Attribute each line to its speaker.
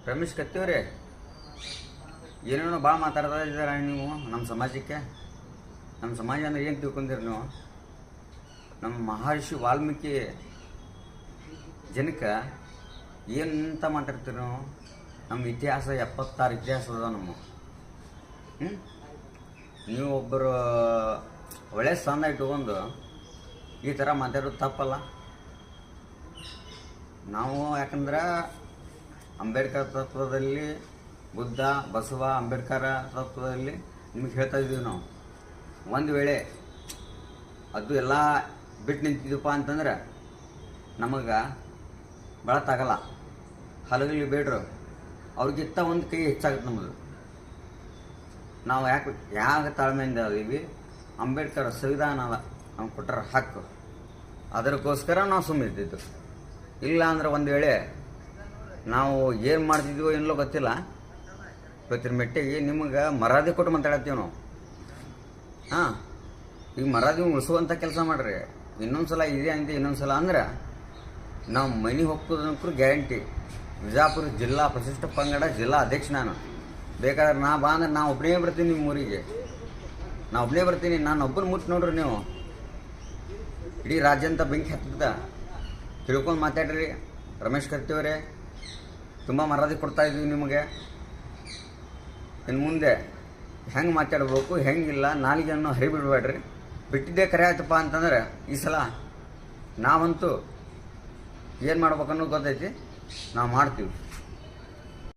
Speaker 1: ರಮೇಶ್ ಕತ್ತಿವ್ರಿ, ಏನೇನೋ ಭಾಳ ಮಾತಾಡ್ತಾ ಇದ್ದೀರ ನೀವು ನಮ್ಮ ಸಮಾಜಕ್ಕೆ. ನಮ್ಮ ಸಮಾಜ ಅಂದ್ರೆ ಏನು ತಿಳ್ಕೊಂಡಿರಿ ನೀವು? ನಮ್ಮ ಮಹರ್ಷಿ ವಾಲ್ಮೀಕಿ ಜನಕ್ಕೆ ಏನಂತ ಮಾತಾಡ್ತೀರಿ ನೀವು? ನಮ್ಮ ಇತಿಹಾಸ 76 ಇತಿಹಾಸ ಅದ ನಮ್ಮ. ನೀವು ಒಬ್ಬರು ಒಳ್ಳೆ ಸ್ಥಾನ ಇಟ್ಕೊಂಡು ಈ ಥರ ಮಾತಾಡೋದು ತಪ್ಪಲ್ಲ. ನಾವು ಯಾಕಂದ್ರೆ ಅಂಬೇಡ್ಕರ್ ತತ್ವದಲ್ಲಿ, ಬುದ್ಧ ಬಸವ ಅಂಬೇಡ್ಕರ್ ತತ್ವದಲ್ಲಿ ನಿಮಗೆ ಹೇಳ್ತಾ ಇದ್ದೀವಿ ನಾವು. ಒಂದು ವೇಳೆ ಅದು ಎಲ್ಲ ಬಿಟ್ಟು ನಿಂತಿದ್ದಪ್ಪ ಅಂತಂದ್ರೆ ನಮಗೆ ಬೆಳತಾಗಲ್ಲ. ಹಲಗಲಿ ಬೇಡ್ರು ಅವ್ರಿಗಿಂತ ಒಂದು ಕೈ ಹೆಚ್ಚಾಗುತ್ತೆ ನಮ್ಮದು. ನಾವು ಯಾಕೆ ತಾಳ್ಮೆಯಿಂದ ಅದೀವಿ? ಅಂಬೇಡ್ಕರ್ ಸಂವಿಧಾನ ನಮ್ಗೆ ಕೊಟ್ಟರ ಹಕ್ಕು, ಅದಕ್ಕೋಸ್ಕರ ನಾವು ಸುಮ್ಮನಿದ್ದಿದ್ದು. ಇಲ್ಲ ಅಂದ್ರೆ ಒಂದು ವೇಳೆ ನಾವು ಏನು ಮಾಡ್ತಿದ್ವೋ ಏನೋ ಗೊತ್ತಿಲ್ಲ, ಇವತ್ತಿನ ಮೆಟ್ಟಿಗೆ ನಿಮಗೆ ಮರ್ಯಾದೆ ಕೊಟ್ಟು ಮಾತಾಡತ್ತೀವಿ ನಾವು. ಈಗ ಮರ್ಯಾದೆ ಉಳಿಸುವಂಥ ಕೆಲಸ ಮಾಡ್ರಿ. ಇನ್ನೊಂದು ಸಲ ಇದೆ ಅಂತ ಇನ್ನೊಂದು ಸಲ ಅಂದ್ರೆ ನಾವು ಮನೆ ಹೋಗ್ತದಂಕರು ಗ್ಯಾರಂಟಿ. ವಿಜಾಪುರ ಜಿಲ್ಲಾ ಪರಿಶಿಷ್ಟ ಪಂಗಡ ಜಿಲ್ಲಾ ಅಧ್ಯಕ್ಷ ನಾನು. ಬೇಕಾದ್ರೆ ನಾ ಬಾ ಅಂದ್ರೆ ನಾ ಒಬ್ಬನೇ ಬರ್ತೀನಿ ನಿಮ್ಮ ಊರಿಗೆ, ನಾ ಒಬ್ಬನೇ ಬರ್ತೀನಿ. ನಾನು ಒಬ್ಬನ ಮುಟ್ಟು ನೋಡ್ರಿ ನೀವು, ಇಡೀ ರಾಜ್ಯ ಅಂತ ಬೆಂಕಿ ಹತ್ತದ ತಿಳ್ಕೊಂಡು ಮಾತಾಡ್ರಿ. ರಮೇಶ್ ಕತ್ತಿಯವರೇ, ತುಂಬ ಮರ್ಯಾದೆ ಕೊಡ್ತಾ ಇದ್ದೀವಿ ನಿಮಗೆ. ಇನ್ನು ಮುಂದೆ ಹೆಂಗೆ ಮಾತಾಡ್ಬೇಕು ಹೆಂಗಿಲ್ಲ ನಾಲಿಗೆಯನ್ನು ಹರಿಬಿಡ್ಬೇಡ್ರಿ. ಬಿಟ್ಟಿದ್ದೇ ಕರೆ ಆಯ್ತಪ್ಪ ಅಂತಂದ್ರೆ ಈ ಸಲ ನಾವಂತೂ ಏನು ಮಾಡ್ಬೇಕನ್ನೋದು ಗೊತ್ತೈತಿ, ನಾವು ಮಾಡ್ತೀವಿ.